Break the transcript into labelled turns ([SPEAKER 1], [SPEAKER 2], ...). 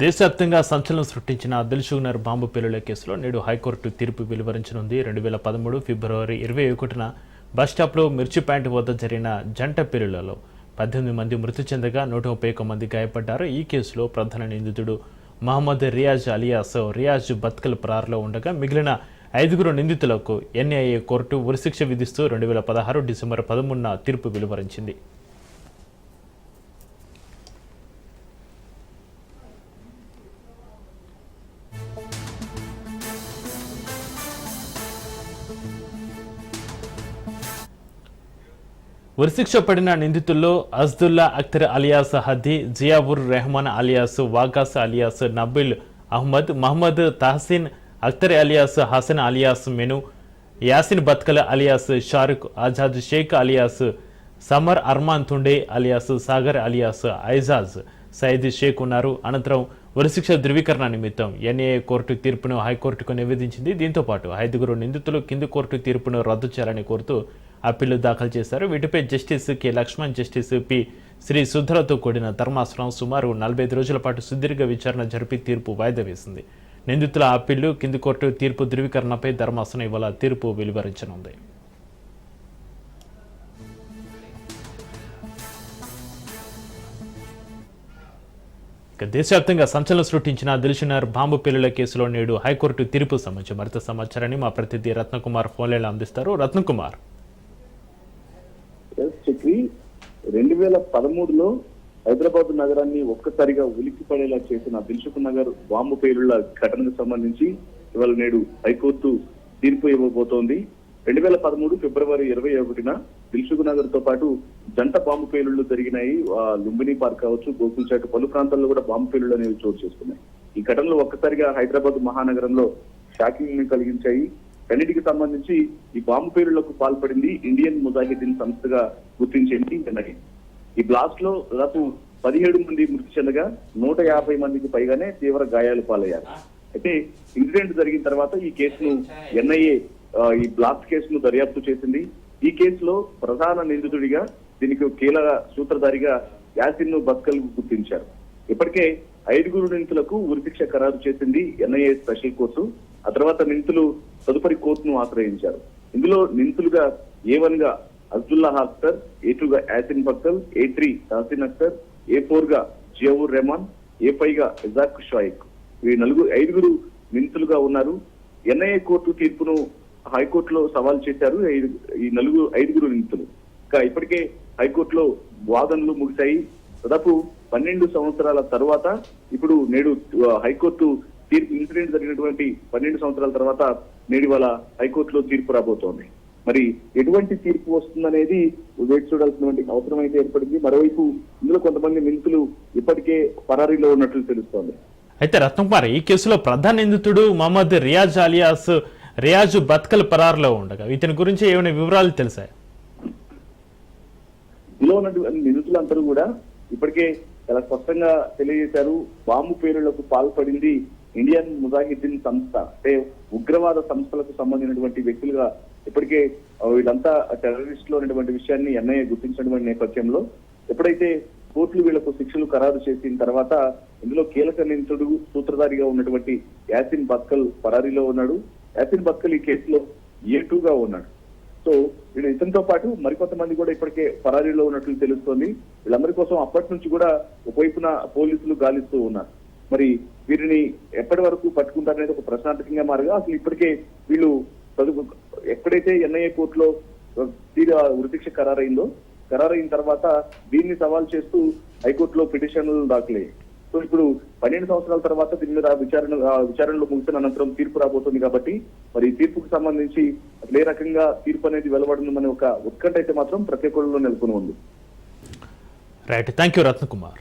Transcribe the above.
[SPEAKER 1] దేశవ్యాప్తంగా సంచలనం సృష్టించిన దిల్సుఖ్నగర్ బాంబు పేలుళ్ల కేసులో నేడు హైకోర్టు తీర్పు వెలువరించనుంది. 2013 ఫిబ్రవరి 21న బస్టాప్లో మిర్చి ప్యాంటు వద్ద జరిగిన జంట పేలుళ్లలో 18 మంది మృతి చెందగా 131 మంది గాయపడ్డారు. ఈ కేసులో ప్రధాన నిందితుడు మహమ్మద్ రియాజ్ అలియాస్ రియాజ్ బత్కల్ పరారులో ఉండగా మిగిలిన 5 నిందితులకు ఎన్ఐఏ కోర్టు ఉరిశిక్ష విధిస్తూ 2016 డిసెంబర్ 13న తీర్పు వెలువరించింది. ఉరిశిక్ష పడిన నిందితుల్లో Ajdullah Akhtar alias Hadi, Ziaur Rehman alias Waqas alias Nabeel Ahmed, Mohammed Tahseen Akhtar alias Hasan alias Monu, Yasin Bhatkal alias Shahrukh, Azad Shaikh alias Samar Arman Tunde alias Sagar alias Aijaz Sayeed Shaikh ఉన్నారు. అనంతరం ఉరిశిక్ష ధృవీకరణ నిమిత్తం ఎన్ఐఏ కోర్టు తీర్పును హైకోర్టుకు నివేదించింది. దీంతో పాటు 5 నిందితులు కింది కోర్టు తీర్పును రద్దు చేయాలని కోరుతూ అప్పీలు దాఖలు చేశారు. వీటిపై justice K Lakshman, justice P Sri సుధరతో కూడిన ధర్మాసనం సుమారు 45 రోజుల పాటు సుదీర్ఘ విచారణ జరిపి తీర్పు వాయిదా వేసింది. నిందితుల అప్పీలు, కింది కోర్టు తీర్పు ధృవీకరణపై ధర్మాసనం ఇవాళ తీర్పు వెలువరించనుంది. దేశవ్యాప్తంగా సంచలనం సృష్టించిన దిల్సుఖ్నగర్ బాంబు పేలుళ్ల కేసులో నేడు హైకోర్టు తీర్పు సంబంధించి మరింత సమాచారాన్ని మా ప్రతినిధి రత్నకుమార్ ఫోన్లైన్లో అందిస్తారు. రత్నకుమార్,
[SPEAKER 2] 2013లో హైదరాబాద్ నగరాన్ని ఒక్కసారిగా ఉలిక్కిపడేలా చేసిన దిల్సుఖ్నగర్ బాంబు పేలుళ్ల ఘటనకు సంబంధించి ఇవాళ నేడు హైకోర్టు తీర్పు ఇవ్వబోతోంది. 2013 ఫిబ్రవరి 21న దిల్సుఖ్నగర్ తో పాటు జంట బాంబు పేలుళ్లు జరిగినాయి. లుంబిని పార్క్ కావచ్చు, గోకుల్చాట్, పలు ప్రాంతాల్లో కూడా బాంబు పేలుళ్లు అనేవి చోటు చేసుకున్నాయి. ఈ ఘటనలో ఒక్కసారిగా హైదరాబాద్ మహానగరంలో షాకింగ్ ని కలిగించాయి. అన్నిటికి సంబంధించి ఈ బాంబు పేలుళ్లకు పాల్పడింది ఇండియన్ ముజాహిదీన్ సంస్థగా గుర్తించింది ఎన్ఐఏ. ఈ బ్లాస్ట్ లో దాదాపు 17 మంది మృతి చెందగా 150 మందికి పైగానే తీవ్ర గాయాలు పాలయ్యారు. అయితే ఇన్సిడెంట్ జరిగిన తర్వాత ఈ కేసును ఎన్ఐఏ ఈ బ్లాస్ట్ కేసును దర్యాప్తు చేసింది. ఈ కేసులో ప్రధాన నిందితుడిగా, దీనికి కీలక సూత్రధారిగా యాసిన్ బత్కల్ గుర్తించారు. ఇప్పటికే 5 నిందితులకు ఉరిశిక్ష ఖరారు చేసింది ఎన్ఐఏ స్పెషల్ కోర్టు. ఆ తర్వాత నిందితులు తదుపరి కోర్టును ఆశ్రయించారు. ఇందులో నిందితులుగా A1 గా అబ్దుల్లా అఖ్తర్, A2 గా యాసిన్ బత్కల్, A3 తహసీన్ అఖ్తర్, A4 గా జియావుర్ రెహమాన్, A5 గా ఇజాక్ షాయిక్, ఈ 5 నిందితులుగా ఉన్నారు. ఎన్ఐఏ కోర్టు తీర్పును హైకోర్టులో సవాల్ చేశారు ఈ 5 నిందితులు. ఇప్పటికే హైకోర్టులో వాదనలు ముగిశాయి. దాదాపు 12 సంవత్సరాల తర్వాత ఇప్పుడు నేడు హైకోర్టు తీర్పు, ఇన్సిడెంట్ జరిగినటువంటి 12 సంవత్సరాల తర్వాత నేడు వాళ్ళ హైకోర్టులో తీర్పు రాబోతోంది. మరి ఎటువంటి తీర్పు వస్తుందనేది వేచి చూడాల్సినటువంటి అవసరం అయితే ఏర్పడింది. మరోవైపు ఇందులో కొంతమంది నిందితులు ఇప్పటికే పరారీలో ఉన్నట్లు తెలుస్తోంది.
[SPEAKER 1] అయితే రత్నకుమార్, ఈ కేసులో ప్రధాన నిందితుడు మహమ్మద్ రియాజ్ అలియాస్ రియాజ్ బత్కల్ పరారులో ఉండగా ఇతని గురించి ఏమైనా వివరాలు తెలిసాయి?
[SPEAKER 2] ఇందులో ఉన్నటువంటి నిందితులందరూ కూడా ఇప్పటికే చాలా స్పష్టంగా తెలియజేశారు. బాంబు పేలుళ్లకు పాల్పడింది ఇండియన్ ముజాహిదీన్ సంస్థ, అంటే ఉగ్రవాద సంస్థలకు సంబంధించినటువంటి వ్యక్తులుగా ఇప్పటికే వీళ్ళంతా టెర్రరిస్టులు అనేటువంటి విషయాన్ని ఎన్ఐఏ గుర్తించినటువంటి నేపథ్యంలో ఎప్పుడైతే కోర్టులు వీళ్లకు శిక్షలు ఖరారు చేసిన తర్వాత ఇందులో కీలక నిందితుడు సూత్రధారిగా ఉన్నటువంటి యాసిన్ బత్కల్ పరారీలో ఉన్నాడు. యాసిన్ బత్కల్ ఈ కేసులో A2 గా ఉన్నాడు. సో వీళ్ళు ఇతనితో పాటు మరికొంతమంది కూడా ఇప్పటికే పరారీలో ఉన్నట్లు తెలుస్తోంది. వీళ్ళందరి కోసం అప్పటి నుంచి కూడా ఒకవైపున పోలీసులు గాలిస్తూ ఉన్నారు. మరి వీరిని ఎప్పటి వరకు పట్టుకుంటారనేది ఒక ప్రశ్నార్థకంగా మారగా అసలు ఇప్పటికే వీళ్ళు ఎక్కడైతే ఎన్ఐఏ కోర్టులో ఉరిశిక్ష ఖరారైన తర్వాత దీన్ని సవాల్ చేస్తూ హైకోర్టులో పిటిషన్లు దాఖలయ్యాయి. సో ఇప్పుడు 12 సంవత్సరాల తర్వాత దీని మీద విచారణలో ముగిసిన అనంతరం తీర్పు రాబోతుంది. కాబట్టి మరి ఈ తీర్పుకు సంబంధించి అసలు ఏ రకంగా తీర్పు అనేది వెలువడుతుందనే ఒక ఉత్కంఠ అయితే మాత్రం ప్రతి ఒక్కరిలో నెలకొని ఉంది.
[SPEAKER 1] Right, thank you Ratnakumar.